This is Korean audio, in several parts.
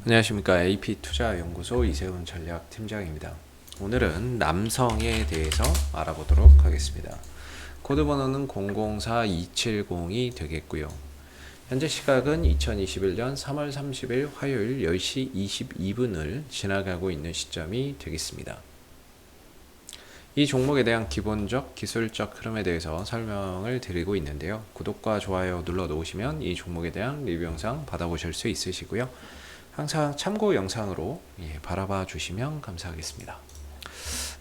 안녕하십니까. AP투자연구소 이세훈 전략팀장입니다. 오늘은 남성에 대해서 알아보도록 하겠습니다. 코드 번호는 004270이 되겠고요. 현재 시각은 2021년 3월 30일 화요일 10시 22분을 지나가고 있는 시점이 되겠습니다. 이 종목에 대한 기본적 기술적 흐름에 대해서 설명을 드리고 있는데요. 구독과 좋아요 눌러 놓으시면 이 종목에 대한 리뷰 영상 받아보실 수 있으시고요. 항상 참고 영상으로 바라봐 주시면 감사하겠습니다.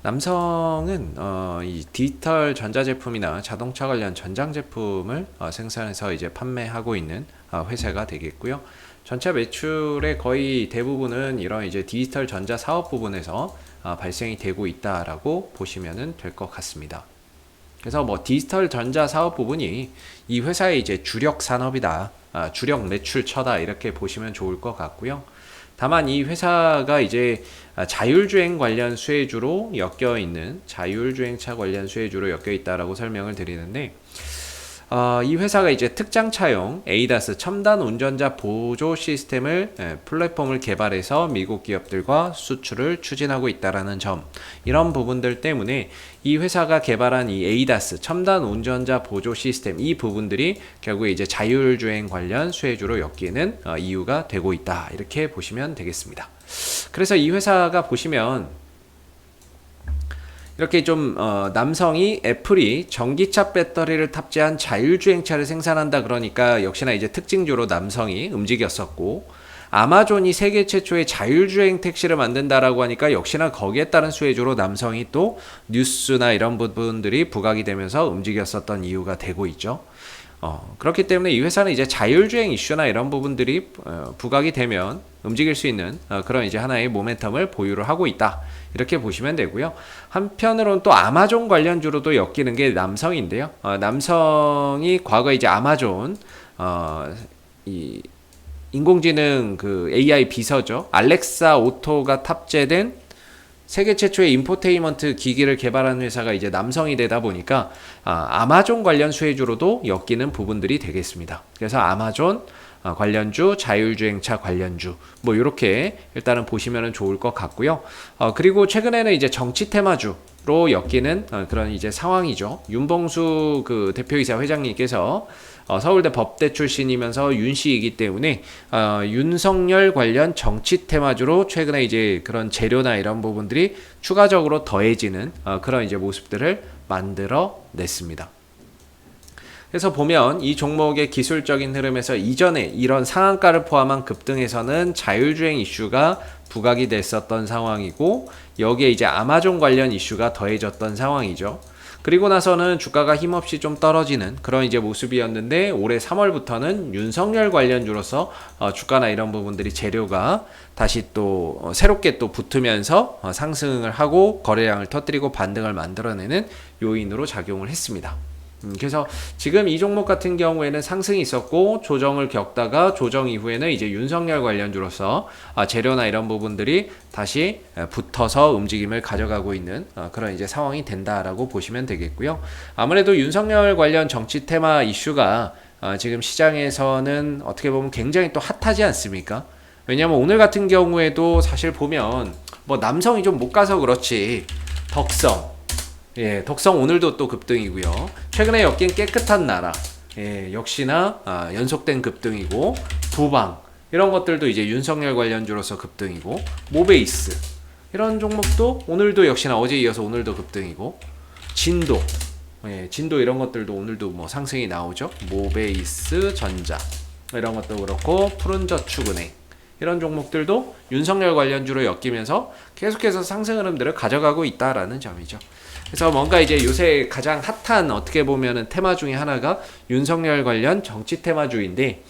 남성은 이 디지털 전자제품이나 자동차 관련 전장 제품을 생산해서 이제 판매하고 있는 회사가 되겠고요. 전체 매출의 거의 대부분은 이런 이제 디지털 전자 사업 부분에서 발생이 되고 있다라고 보시면 될 것 같습니다. 그래서 뭐 디지털 전자 사업 부분이 이 회사의 이제 주력 산업이다, 주력 매출처다 이렇게 보시면 좋을 것 같고요. 다만 이 회사가 이제 자율주행 관련 수혜주로 엮여 있는 자율주행차 관련 수혜주로 엮여 있다라고 설명을 드리는데, 이 회사가 이제 특장차용 ADAS 첨단 운전자 보조 시스템을 플랫폼을 개발해서 미국 기업들과 수출을 추진하고 있다라는 점, 이런 부분들 때문에 이 회사가 개발한 이 ADAS 첨단 운전자 보조 시스템, 이 부분들이 결국에 이제 자율주행 관련 수혜주로 엮이는 이유가 되고 있다, 이렇게 보시면 되겠습니다. 그래서 이 회사가 보시면 이렇게 좀 남성이 애플이 전기차 배터리를 탑재한 자율주행차를 생산한다 그러니까 역시나 이제 특징주로 남성이 움직였었고, 아마존이 세계 최초의 자율주행 택시를 만든다라고 하니까 역시나 거기에 따른 수혜주로 남성이 또 뉴스나 이런 부분들이 부각이 되면서 움직였었던 이유가 되고 있죠. 그렇기 때문에 이 회사는 이제 자율주행 이슈나 이런 부분들이 부각이 되면 움직일 수 있는 그런 이제 하나의 모멘텀을 보유를 하고 있다, 이렇게 보시면 되고요. 한편으로는 또 아마존 관련주로도 엮이는 게 남성인데요. 남성이 과거 이제 아마존 이 인공지능 그 AI 비서죠, 알렉사 오토가 탑재된 세계 최초의 인포테인먼트 기기를 개발한 회사가 이제 남성이 되다 보니까 아마존 관련 수혜주로도 엮이는 부분들이 되겠습니다. 그래서 아마존 관련주, 자율주행차 관련주, 뭐 이렇게 일단은 보시면 좋을 것 같고요. 그리고 최근에는 이제 정치 테마주로 엮이는 그런 이제 상황이죠. 윤봉수 그 대표이사 회장님께서 서울대 법대 출신이면서 윤씨이기 때문에 윤석열 관련 정치 테마주로 최근에 이제 그런 재료나 이런 부분들이 추가적으로 더해지는 그런 이제 모습들을 만들어 냈습니다. 그래서 보면 이 종목의 기술적인 흐름에서 이전에 이런 상한가를 포함한 급등에서는 자율주행 이슈가 부각이 됐었던 상황이고, 여기에 이제 아마존 관련 이슈가 더해졌던 상황이죠. 그리고 나서는 주가가 힘없이 좀 떨어지는 그런 이제 모습이었는데, 올해 3월부터는 윤석열 관련주로서 주가나 이런 부분들이 재료가 다시 또 새롭게 또 붙으면서 상승을 하고 거래량을 터뜨리고 반등을 만들어내는 요인으로 작용을 했습니다. 그래서 지금 이 종목 같은 경우에는 상승이 있었고 조정을 겪다가 조정 이후에는 이제 윤석열 관련주로서 재료나 이런 부분들이 다시 붙어서 움직임을 가져가고 있는 그런 이제 상황이 된다라고 보시면 되겠고요. 아무래도 윤석열 관련 정치 테마 이슈가 지금 시장에서는 어떻게 보면 굉장히 또 핫하지 않습니까? 왜냐하면 오늘 같은 경우에도 사실 보면 뭐 남성이 좀 못 가서 그렇지 덕성 오늘도 또 급등이고요. 최근에 엮인 깨끗한 나라, 역시나 연속된 급등이고, 부방 이런 것들도 이제 윤석열 관련주로서 급등이고, 모베이스 이런 종목도 오늘도 역시나 어제 이어서 오늘도 급등이고, 진도 이런 것들도 오늘도 뭐 상승이 나오죠. 모베이스 전자 이런 것도 그렇고, 푸른저축은행 이런 종목들도 윤석열 관련주로 엮이면서 계속해서 상승 흐름들을 가져가고 있다라는 점이죠. 그래서 뭔가 이제 요새 가장 핫한 어떻게 보면은 테마 중에 하나가 윤석열 관련 정치 테마주인데,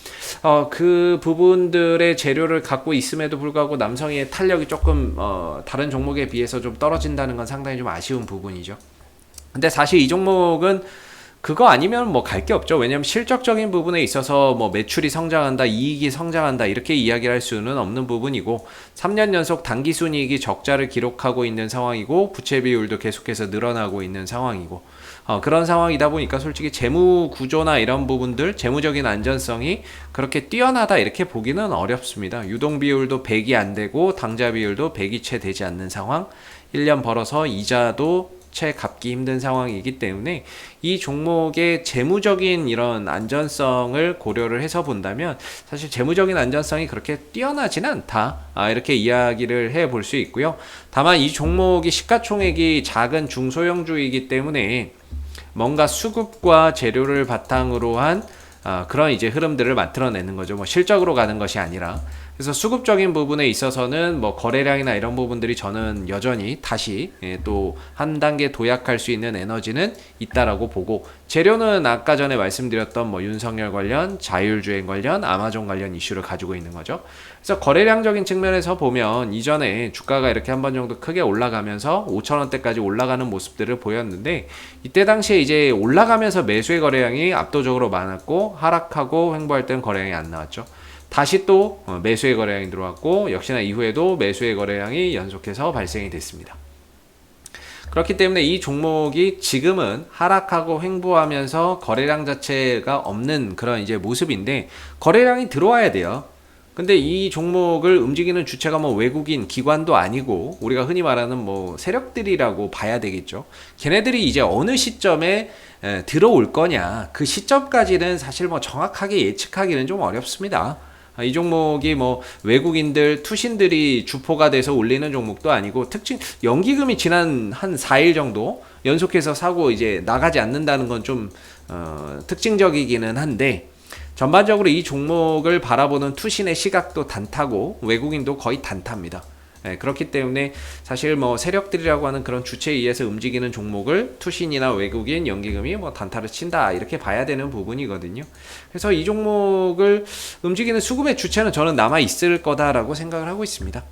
그 부분들의 재료를 갖고 있음에도 불구하고 남성의 탄력이 조금 다른 종목에 비해서 좀 떨어진다는 건 상당히 좀 아쉬운 부분이죠. 근데 사실 이 종목은 그거 아니면 뭐 갈 게 없죠. 왜냐면 실적적인 부분에 있어서 뭐 매출이 성장한다, 이익이 성장한다 이렇게 이야기를 할 수는 없는 부분이고 3년 연속 당기순이익이 적자를 기록하고 있는 상황이고 부채 비율도 계속해서 늘어나고 있는 상황이고 그런 상황이다 보니까 솔직히 재무 구조나 이런 부분들, 재무적인 안전성이 그렇게 뛰어나다 이렇게 보기는 어렵습니다. 유동 비율도 100이 안 되고 당좌 비율도 100이 채 되지 않는 상황, 1년 벌어서 이자도 채 갚기 힘든 상황이기 때문에 이 종목의 재무적인 이런 안전성을 고려를 해서 본다면 사실 재무적인 안전성이 그렇게 뛰어나진 않다, 이렇게 이야기를 해 볼 수 있고요. 다만 이 종목이 시가총액이 작은 중소형주이기 때문에 뭔가 수급과 재료를 바탕으로 한 그런 이제 흐름들을 만들어내는 거죠. 뭐 실적으로 가는 것이 아니라. 그래서 수급적인 부분에 있어서는 뭐 거래량이나 이런 부분들이 저는 여전히 다시 또 한 단계 도약할 수 있는 에너지는 있다라고 보고, 재료는 아까 전에 말씀드렸던 뭐 윤석열 관련, 자율주행 관련, 아마존 관련 이슈를 가지고 있는 거죠. 그래서 거래량적인 측면에서 보면 이전에 주가가 이렇게 한 번 정도 크게 올라가면서 5,000원대까지 올라가는 모습들을 보였는데, 이때 당시에 이제 올라가면서 매수의 거래량이 압도적으로 많았고 하락하고 횡보할 때는 거래량이 안 나왔죠. 다시 또 매수의 거래량이 들어왔고 역시나 이후에도 매수의 거래량이 연속해서 발생이 됐습니다. 그렇기 때문에 이 종목이 지금은 하락하고 횡보하면서 거래량 자체가 없는 그런 이제 모습인데, 거래량이 들어와야 돼요. 근데 이 종목을 움직이는 주체가 뭐 외국인 기관도 아니고 우리가 흔히 말하는 뭐 세력들이라고 봐야 되겠죠. 걔네들이 이제 어느 시점에 들어올 거냐, 그 시점까지는 사실 뭐 정확하게 예측하기는 좀 어렵습니다. 이 종목이 뭐 외국인들, 투신들이 주포가 돼서 올리는 종목도 아니고, 특징 연기금이 지난 한 4일 정도 연속해서 사고 이제 나가지 않는다는 건 좀 특징적이기는 한데, 전반적으로 이 종목을 바라보는 투신의 시각도 단타고 외국인도 거의 단타입니다. 그렇기 때문에 사실 뭐 세력들이라고 하는 그런 주체에 의해서 움직이는 종목을 투신이나 외국인, 연기금이 뭐 단타를 친다 이렇게 봐야 되는 부분이거든요. 그래서 이 종목을 움직이는 수급의 주체는 저는 남아 있을 거다라고 생각을 하고 있습니다.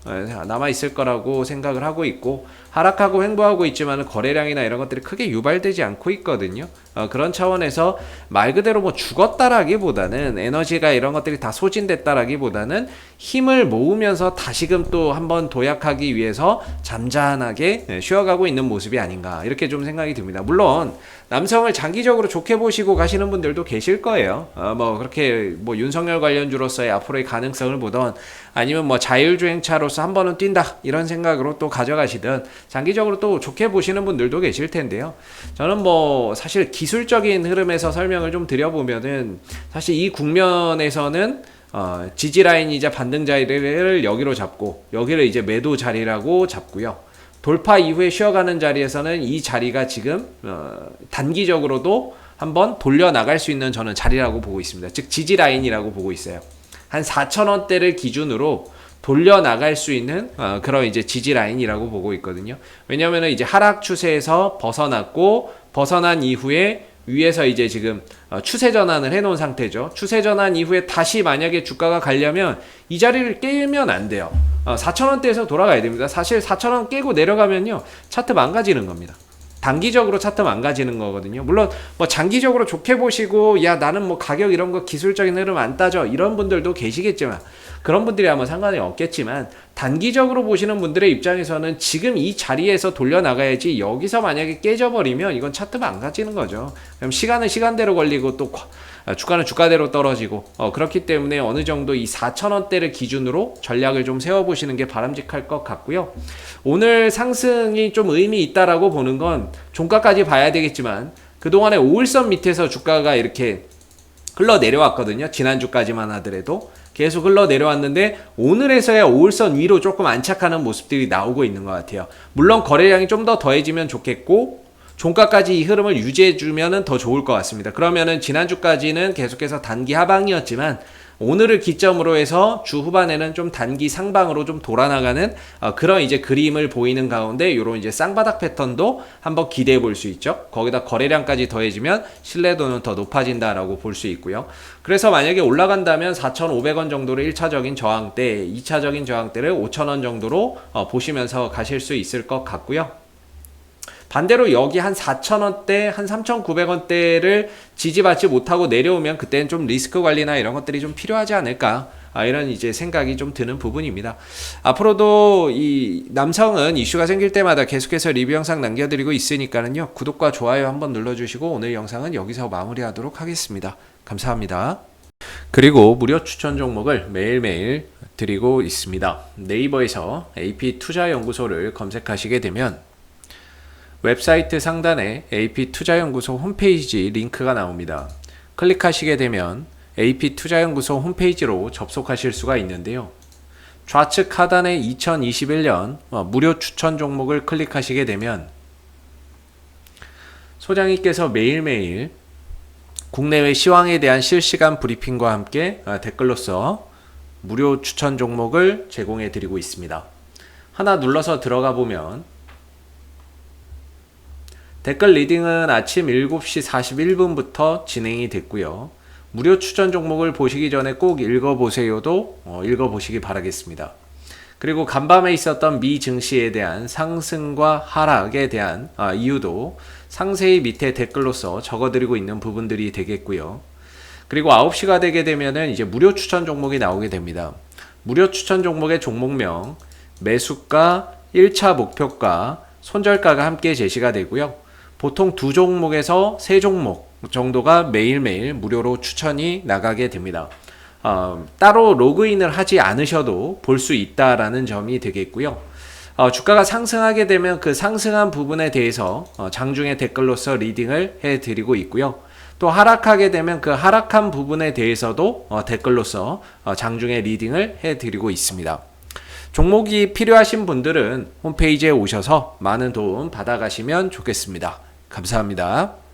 남아 있을 거라고 생각을 하고 있고, 하락하고 횡보하고 있지만 거래량이나 이런 것들이 크게 유발되지 않고 있거든요. 그런 차원에서 말 그대로 뭐 죽었다라기보다는, 에너지가 이런 것들이 다 소진됐다라기보다는 힘을 모으면서 다시금 또 한번 도약하기 위해서 잠잠하게 쉬어가고 있는 모습이 아닌가 이렇게 좀 생각이 듭니다. 물론 남성을 장기적으로 좋게 보시고 가시는 분들도 계실 거예요. 뭐 그렇게 뭐 윤석열 관련주로서의 앞으로의 가능성을 보던, 아니면 뭐 자율주행차로서 한 번은 뛴다 이런 생각으로 또 가져가시든 장기적으로 또 좋게 보시는 분들도 계실 텐데요. 저는 뭐 사실 기술적인 흐름에서 설명을 좀 드려보면은, 사실 이 국면에서는 지지 라인이자 반등 자리를 여기로 잡고 여기를 이제 매도 자리라고 잡고요. 돌파 이후에 쉬어가는 자리에서는 이 자리가 지금 단기적으로도 한번 돌려나갈 수 있는 저는 자리라고 보고 있습니다. 즉 지지 라인이라고 보고 있어요. 한 4,000원대를 기준으로 돌려나갈 수 있는 그런 이제 지지 라인이라고 보고 있거든요. 왜냐면은 이제 하락 추세에서 벗어났고, 벗어난 이후에 위에서 이제 지금 추세 전환을 해놓은 상태죠. 추세 전환 이후에 다시 만약에 주가가 가려면 이 자리를 깨면 안 돼요. 4,000원대에서 돌아가야 됩니다. 사실 4,000원 깨고 내려가면요 차트 망가지는 겁니다. 단기적으로 차트 망가지는 거거든요. 물론 뭐 장기적으로 좋게 보시고 야 나는 뭐 가격 이런 거 기술적인 흐름 안 따져 이런 분들도 계시겠지만, 그런 분들이 아마 상관이 없겠지만, 단기적으로 보시는 분들의 입장에서는 지금 이 자리에서 돌려나가야지, 여기서 만약에 깨져버리면 이건 차트 망가지는 거죠. 그럼 시간은 시간대로 걸리고 또 주가는 주가대로 떨어지고 그렇기 때문에 어느 정도 이 4,000원대를 기준으로 전략을 좀 세워보시는 게 바람직할 것 같고요. 오늘 상승이 좀 의미 있다라고 보는 건 종가까지 봐야 되겠지만, 그동안에 5일선 밑에서 주가가 이렇게 흘러내려왔거든요. 지난주까지만 하더라도 계속 흘러내려왔는데, 오늘에서야 5일선 위로 조금 안착하는 모습들이 나오고 있는 것 같아요. 물론 거래량이 좀 더 더해지면 좋겠고 종가까지 이 흐름을 유지해주면 더 좋을 것 같습니다. 그러면은 지난주까지는 계속해서 단기 하방이었지만 오늘을 기점으로 해서 주 후반에는 좀 단기 상방으로 좀 돌아나가는 그런 이제 그림을 보이는 가운데, 이런 이제 쌍바닥 패턴도 한번 기대해 볼 수 있죠. 거기다 거래량까지 더해지면 신뢰도는 더 높아진다라고 볼 수 있고요. 그래서 만약에 올라간다면 4,500원 정도를 1차적인 저항대, 2차적인 저항대를 5,000원 정도로 보시면서 가실 수 있을 것 같고요. 반대로 여기 한 4,000원대, 한 3,900원대를 지지받지 못하고 내려오면 그때는 좀 리스크 관리나 이런 것들이 좀 필요하지 않을까. 이런 이제 생각이 좀 드는 부분입니다. 앞으로도 이 남성은 이슈가 생길 때마다 계속해서 리뷰 영상 남겨드리고 있으니까는요. 구독과 좋아요 한번 눌러주시고 오늘 영상은 여기서 마무리하도록 하겠습니다. 감사합니다. 그리고 무료 추천 종목을 매일매일 드리고 있습니다. 네이버에서 AP투자연구소를 검색하시게 되면 웹사이트 상단에 AP투자연구소 홈페이지 링크가 나옵니다. 클릭하시게 되면 AP투자연구소 홈페이지로 접속하실 수가 있는데요. 좌측 하단에 2021년 무료 추천 종목을 클릭하시게 되면 소장님께서 매일매일 국내외 시황에 대한 실시간 브리핑과 함께 댓글로서 무료 추천 종목을 제공해 드리고 있습니다. 하나 눌러서 들어가 보면 댓글 리딩은 아침 7시 41분부터 진행이 됐고요. 무료 추천 종목을 보시기 전에 꼭 읽어보세요도 읽어보시기 바라겠습니다. 그리고 간밤에 있었던 미 증시에 대한 상승과 하락에 대한 이유도 상세히 밑에 댓글로서 적어드리고 있는 부분들이 되겠고요. 그리고 9시가 되게 되면은 이제 무료 추천 종목이 나오게 됩니다. 무료 추천 종목의 종목명, 매수가, 1차 목표가, 손절가가 함께 제시가 되고요. 보통 2종목에서 3종목 정도가 매일매일 무료로 추천이 나가게 됩니다. 따로 로그인을 하지 않으셔도 볼 수 있다라는 점이 되겠고요. 주가가 상승하게 되면 그 상승한 부분에 대해서 장중에 댓글로서 리딩을 해드리고 있고요. 또 하락하게 되면 그 하락한 부분에 대해서도 댓글로서 장중에 리딩을 해드리고 있습니다. 종목이 필요하신 분들은 홈페이지에 오셔서 많은 도움 받아가시면 좋겠습니다. 감사합니다.